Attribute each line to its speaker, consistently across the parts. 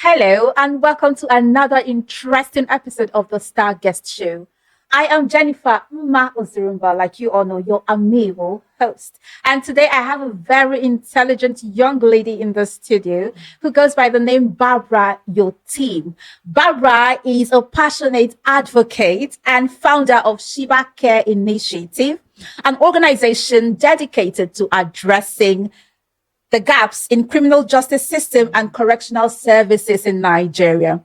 Speaker 1: Hello, and welcome to another interesting episode of the Star Guest Show. I am Jennifer Uma Ozurumba, like you all know, your amiable host. And today I have a very intelligent young lady in the studio who goes by the name Barbara Yotim. Barbara is a passionate advocate and founder of Shiba Care Initiative, an organization dedicated to addressing the gaps in criminal justice system and correctional services in Nigeria.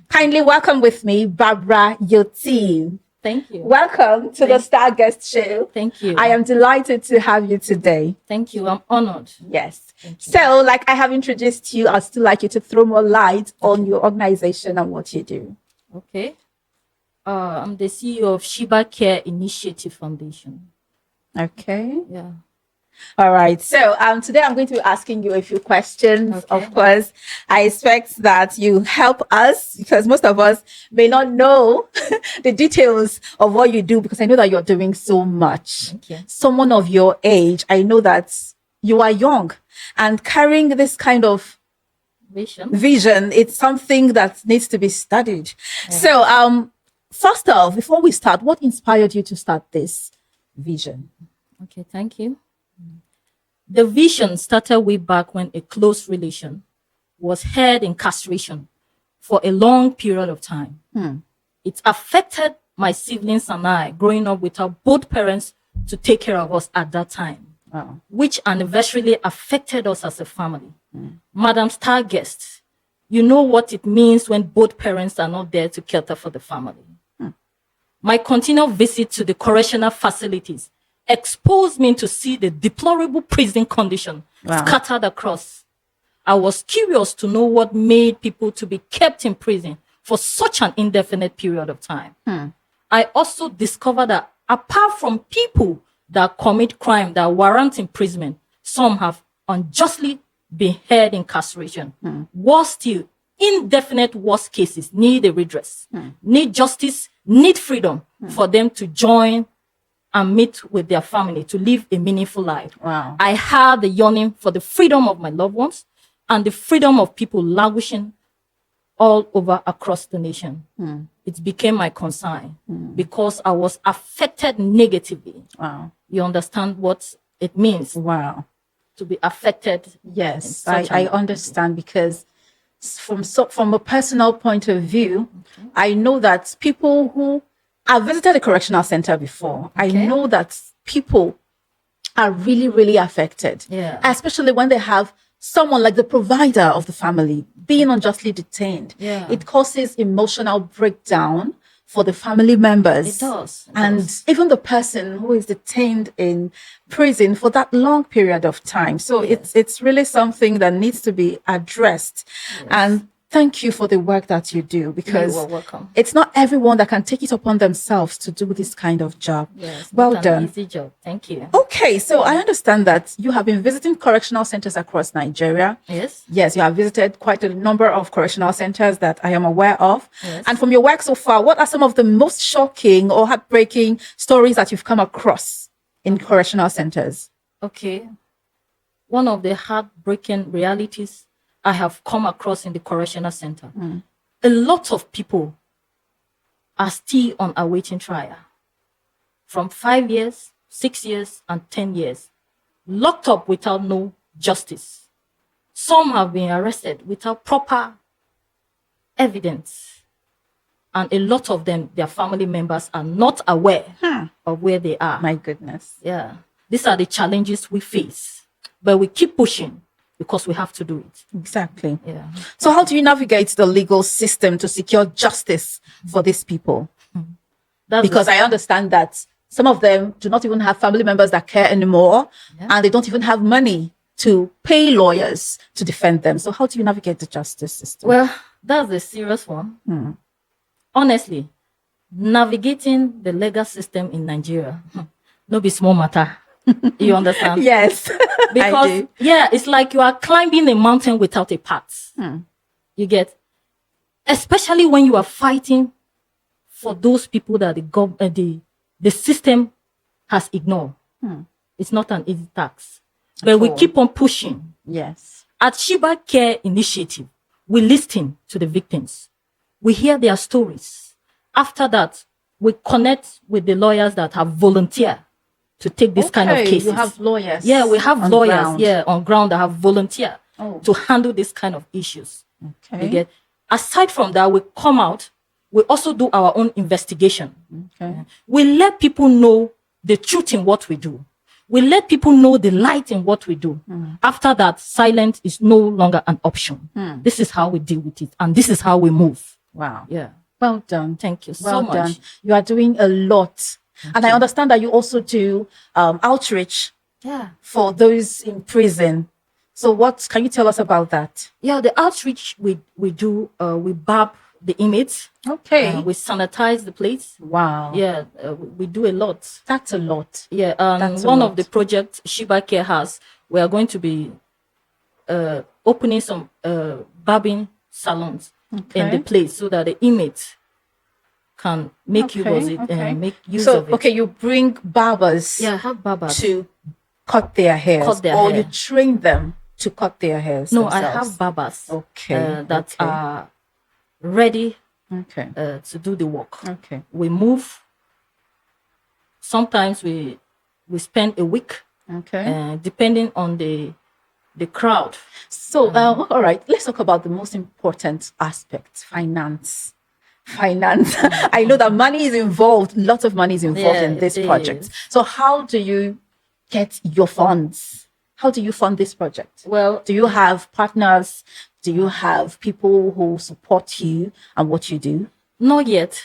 Speaker 1: Kindly welcome with me, Barbara Yotim.
Speaker 2: Thank you.
Speaker 1: Welcome to the Star Guest Show.
Speaker 2: Thank you.
Speaker 1: I am delighted to have you today.
Speaker 2: Thank you. I'm honored.
Speaker 1: Yes. So, like I have introduced you, I'd still like you to throw more light on your organization and what you do.
Speaker 2: Okay. I'm the CEO of Shiba Care Initiative Foundation.
Speaker 1: Okay.
Speaker 2: Yeah.
Speaker 1: All right. So today I'm going to be asking you a few questions.
Speaker 2: Okay.
Speaker 1: Of course, I expect that you help us because most of us may not know the details of what you do because I know that you're doing so much.
Speaker 2: Thank you.
Speaker 1: Someone of your age, I know that you are young and carrying this kind of vision, it's something that needs to be studied. Yeah. So first off, before we start, what inspired you to start this vision?
Speaker 2: Okay, thank you. The vision started way back when a close relation was held in incarceration for a long period of time. It affected my siblings and I growing up without both parents to take care of us at that time, which anniversarily affected us as a family. Madam Star Guest, you know what it means when both parents are not there to cater for the family. My continual visit to the correctional facilities exposed me to see the deplorable prison condition scattered across. I was curious to know what made people to be kept in prison for such an indefinite period of time. I also discovered that apart from people that commit crime that warrant imprisonment, some have unjustly been held in incarceration. Worse still, indefinite worst cases need a redress, need justice, need freedom for them to join and meet with their family to live a meaningful life. I had the yearning for the freedom of my loved ones and the freedom of people languishing all over across the nation. It became my concern because I was affected negatively. You understand what it means? To be affected.
Speaker 1: Yes, I understand because from a personal point of view, I know that people who I've visited a correctional center before. I know that people are really, really affected, especially when they have someone like the provider of the family being unjustly detained. It causes emotional breakdown for the family members.
Speaker 2: It does.
Speaker 1: And even the person who is detained in prison for that long period of time. So it's really something that needs to be addressed. And thank you for the work that you do because it's not everyone that can take it upon themselves to do this kind of job. Well done.
Speaker 2: Easy job. Thank you.
Speaker 1: Okay, so I understand that you have been visiting correctional centers across Nigeria. Yes, you have visited quite a number of correctional centers that I am aware of. And from your work so far, what are some of the most shocking or heartbreaking stories that you've come across in correctional centers?
Speaker 2: Okay. One of the heartbreaking realities I have come across in the correctional center. A lot of people are still on awaiting trial. From 5 years, 6 years, and 10 years. Locked up without no justice. Some have been arrested without proper evidence. And a lot of them, their family members are not aware of where they are.
Speaker 1: My goodness.
Speaker 2: Yeah. These are the challenges we face. But we keep pushing. Because we have to do it.
Speaker 1: Exactly. So how do you navigate the legal system to secure justice for these people? Because I understand that some of them do not even have family members that care anymore. And they don't even have money to pay lawyers to defend them. So how do you navigate the justice system?
Speaker 2: Well, that's a serious one. Honestly, navigating the legal system in Nigeria, no be small matter. You understand?
Speaker 1: Yes.
Speaker 2: Because it's like you are climbing a mountain without a path. You get, especially when you are fighting for those people that the system has ignored. It's not an easy task. But we keep on pushing.
Speaker 1: Yes.
Speaker 2: At Shiba Care Initiative, we listen to the victims. We hear their stories. After that, we connect with the lawyers that have volunteered to take this kind of cases.
Speaker 1: You have lawyers.
Speaker 2: Yeah, we have
Speaker 1: on
Speaker 2: lawyers.
Speaker 1: ground.
Speaker 2: Yeah, on ground that have volunteered
Speaker 1: Oh.
Speaker 2: to handle this kind of issues.
Speaker 1: Okay.
Speaker 2: You get. Aside from that, we come out. We also do our own investigation.
Speaker 1: Okay.
Speaker 2: We let people know the truth in what we do. We let people know the light in what we do. After that, silence is no longer an option. This is how we deal with it, and this is how we move.
Speaker 1: Wow.
Speaker 2: Yeah.
Speaker 1: Well done.
Speaker 2: Thank you so
Speaker 1: Well
Speaker 2: much.
Speaker 1: done. You are doing a lot. And I understand that you also do outreach
Speaker 2: Yeah.
Speaker 1: for those in prison. So what can you tell us about that?
Speaker 2: Yeah, the outreach we do, we barb the inmates.
Speaker 1: Okay.
Speaker 2: We sanitize the place.
Speaker 1: Wow.
Speaker 2: Yeah, we do a lot.
Speaker 1: That's a lot.
Speaker 2: Yeah,
Speaker 1: That's a
Speaker 2: one
Speaker 1: lot.
Speaker 2: of the projects Shiba Care has, we are going to be opening some barbing salons in the place so that the inmates can make use of it. Make use
Speaker 1: So,
Speaker 2: of it.
Speaker 1: okay, you bring barbers
Speaker 2: Yeah, have barbers.
Speaker 1: to cut their hairs,
Speaker 2: Cut their
Speaker 1: or
Speaker 2: hair.
Speaker 1: you train them to cut their hairs.
Speaker 2: No, I
Speaker 1: themselves?
Speaker 2: have barbers.
Speaker 1: Okay,
Speaker 2: That
Speaker 1: okay.
Speaker 2: are ready
Speaker 1: Okay.
Speaker 2: to do the work.
Speaker 1: Okay.
Speaker 2: We move. Sometimes we spend a week,
Speaker 1: Okay.
Speaker 2: depending on the crowd.
Speaker 1: So, all right, let's talk about the most important aspect: finance. Finance. I know that money is involved. Lots of money is involved
Speaker 2: Yeah,
Speaker 1: in this
Speaker 2: it
Speaker 1: project.
Speaker 2: is.
Speaker 1: So, how do you get your funds? How do you fund this project?
Speaker 2: Well,
Speaker 1: Do you have partners? Do you have people who support you and what you do?
Speaker 2: not yet.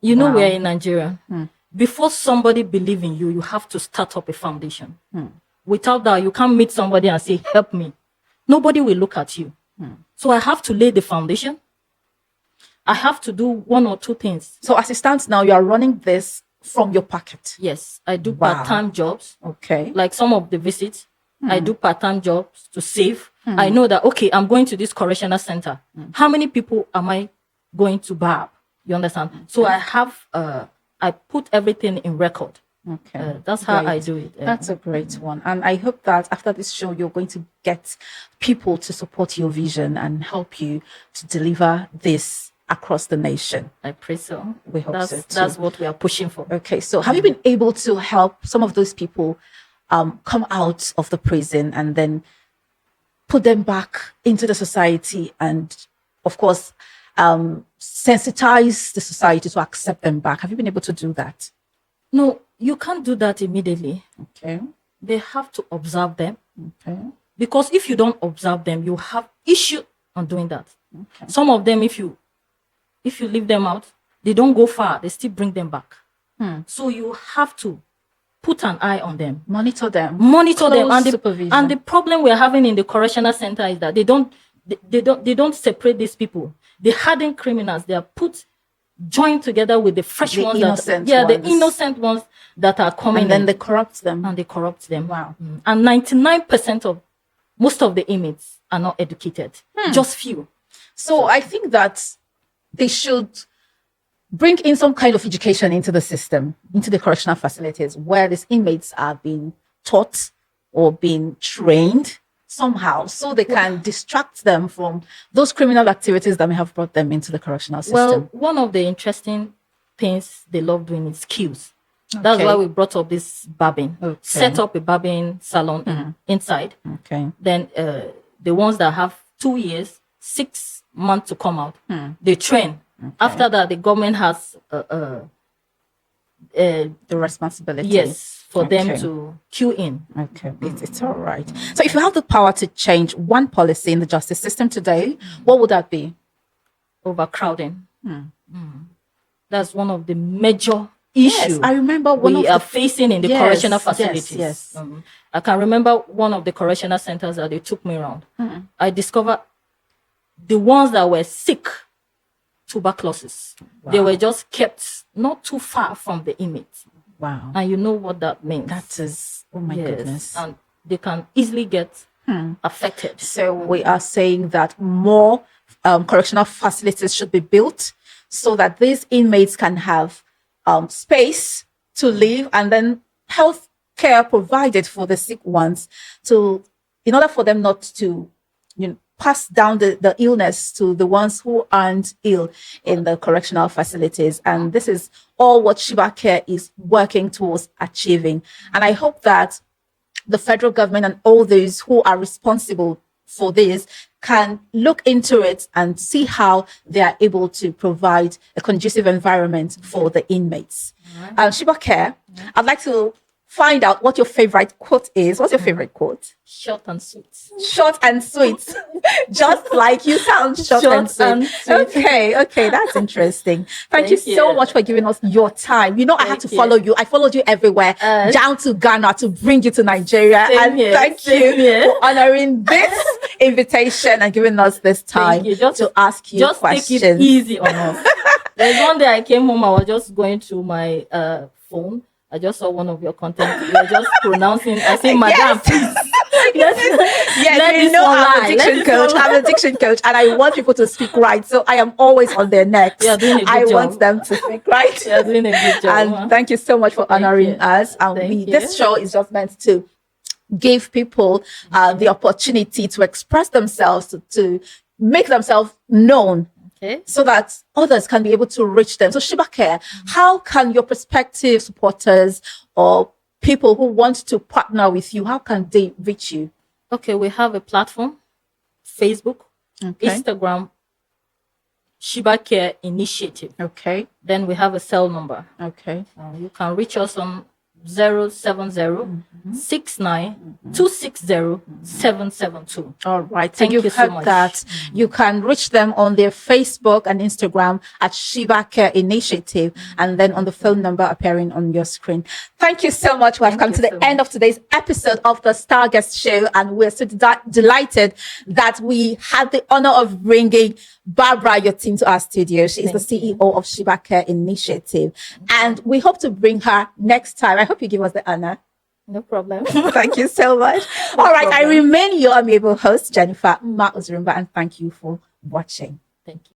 Speaker 2: You know,
Speaker 1: Wow.
Speaker 2: we are in Nigeria. Before somebody believe in you, you have to start up a foundation. Without that, you can't meet somebody and say, help me. Nobody will look at you. So I have to lay the foundation. I have to do one or two things.
Speaker 1: So, as it stands now, you are running this from your pocket.
Speaker 2: Yes, I do
Speaker 1: Wow.
Speaker 2: part-time jobs.
Speaker 1: Okay.
Speaker 2: Like some of the visits, I do part-time jobs to save. I know that, okay, I'm going to this correctional center. How many people am I going to barb? You understand? So I have, I put everything in record.
Speaker 1: Okay.
Speaker 2: That's how I
Speaker 1: Great.
Speaker 2: do it.
Speaker 1: That's a great one. And I hope that after this show, you're going to get people to support your vision and help you to deliver this across the nation.
Speaker 2: I pray so.
Speaker 1: We hope
Speaker 2: that's,
Speaker 1: so too.
Speaker 2: That's what we are pushing for.
Speaker 1: Okay. So have you been able to help some of those people come out of the prison and then put them back into the society and, of course, sensitize the society to accept them back? Have you been able to do that?
Speaker 2: No, you can't do that immediately.
Speaker 1: Okay.
Speaker 2: They have to observe them.
Speaker 1: Okay.
Speaker 2: Because if you don't observe them, you have issue on doing that. Some of them, if you leave them out, they don't go far. They still bring them back. So you have to put an eye on them,
Speaker 1: Monitor them.
Speaker 2: monitor them,
Speaker 1: Close
Speaker 2: and
Speaker 1: supervision.
Speaker 2: the problem we're having in the correctional center is that they don't separate these people. The hardened criminals, they are put joined together with the fresh
Speaker 1: The
Speaker 2: ones
Speaker 1: innocent
Speaker 2: the
Speaker 1: ones.
Speaker 2: innocent ones that are coming
Speaker 1: And then
Speaker 2: in,
Speaker 1: they corrupt them.
Speaker 2: and they corrupt them.
Speaker 1: Wow.
Speaker 2: And 99% of most of the inmates are not educated. Just few.
Speaker 1: So I think that they should bring in some kind of education into the system, into the correctional facilities, where these inmates are being taught or being trained somehow so they can distract them from those criminal activities that may have brought them into the correctional system.
Speaker 2: Well, one of the interesting things they love doing is skills. That's
Speaker 1: Okay.
Speaker 2: why we brought up this barbing.
Speaker 1: Okay.
Speaker 2: Set up a barbing salon inside.
Speaker 1: Okay.
Speaker 2: Then the ones that have 2 years, 6 months to come out, they train. After that, the government has
Speaker 1: The responsibility.
Speaker 2: yes for them
Speaker 1: Okay.
Speaker 2: to queue in.
Speaker 1: Okay, it's all right. So if you have the power to change one policy in the justice system today, what would that be?
Speaker 2: Overcrowding. That's one of the major issues.
Speaker 1: Yes, I remember one
Speaker 2: we
Speaker 1: of
Speaker 2: are
Speaker 1: the
Speaker 2: facing in the
Speaker 1: Yes,
Speaker 2: correctional
Speaker 1: yes,
Speaker 2: facilities.
Speaker 1: yes.
Speaker 2: I can remember one of the correctional centers that they took me around. I discovered the ones that were sick, tuberculosis, they were just kept not too far from the inmates.
Speaker 1: Wow.
Speaker 2: And you know what that means.
Speaker 1: That is, oh my
Speaker 2: Yes,
Speaker 1: goodness.
Speaker 2: and they can easily get affected.
Speaker 1: So we are saying that more correctional facilities should be built so that these inmates can have space to live and then health care provided for the sick ones in order for them not to pass down the illness to the ones who aren't ill in the correctional facilities. And this is all what Shiba Care is working towards achieving. And I hope that the federal government and all those who are responsible for this can look into it and see how they are able to provide a conducive environment for the inmates. Shiba Care, I'd like to find out what your favorite quote is. What's your favorite quote?
Speaker 2: Short and sweet.
Speaker 1: Short and sweet. Just like you sound short and sweet. Okay, that's interesting. Thank you so much for giving us your time. You know, I had to follow you. I followed you everywhere, down to Ghana to bring you to Nigeria. Thank you for honoring this invitation and giving us this time to ask you questions.
Speaker 2: Take it easy on us. There's one day I came home, I was just going through my phone. I just saw one of your content. You were just pronouncing. I say, Madam, please.
Speaker 1: You know, I'm a diction coach. I'm a diction coach, and I want people to speak right. So I am always on their necks.
Speaker 2: You're doing a good
Speaker 1: I
Speaker 2: job.
Speaker 1: want them to speak right.
Speaker 2: You're doing a good job.
Speaker 1: And thank you so much for honoring us. And this show is just meant to give people the opportunity to express themselves, to make themselves known. So that others can be able to reach them. So Shiba Care, how can your prospective supporters or people who want to partner with you, how can they reach you?
Speaker 2: Okay, we have a platform, Facebook, Instagram, Shiba Care Initiative. Then we have a cell number. You can reach us on 070-69-260-772.
Speaker 1: All right.
Speaker 2: Thank you so much.
Speaker 1: That you can reach them on their Facebook and Instagram at Shiba Care Initiative, and then on the phone number appearing on your screen. Thank you so much. We have come to the end of today's episode of the Star Guest Show, and we're so delighted that we had the honor of bringing Barbara Yotim to our studio. She is the CEO of Shiba Care Initiative, and we hope to bring her next time. I hope you give us the honor.
Speaker 2: No problem.
Speaker 1: Thank you so much. All right, I remain your amiable host, Jennifer Uzurumba, and thank you for watching.
Speaker 2: Thank you.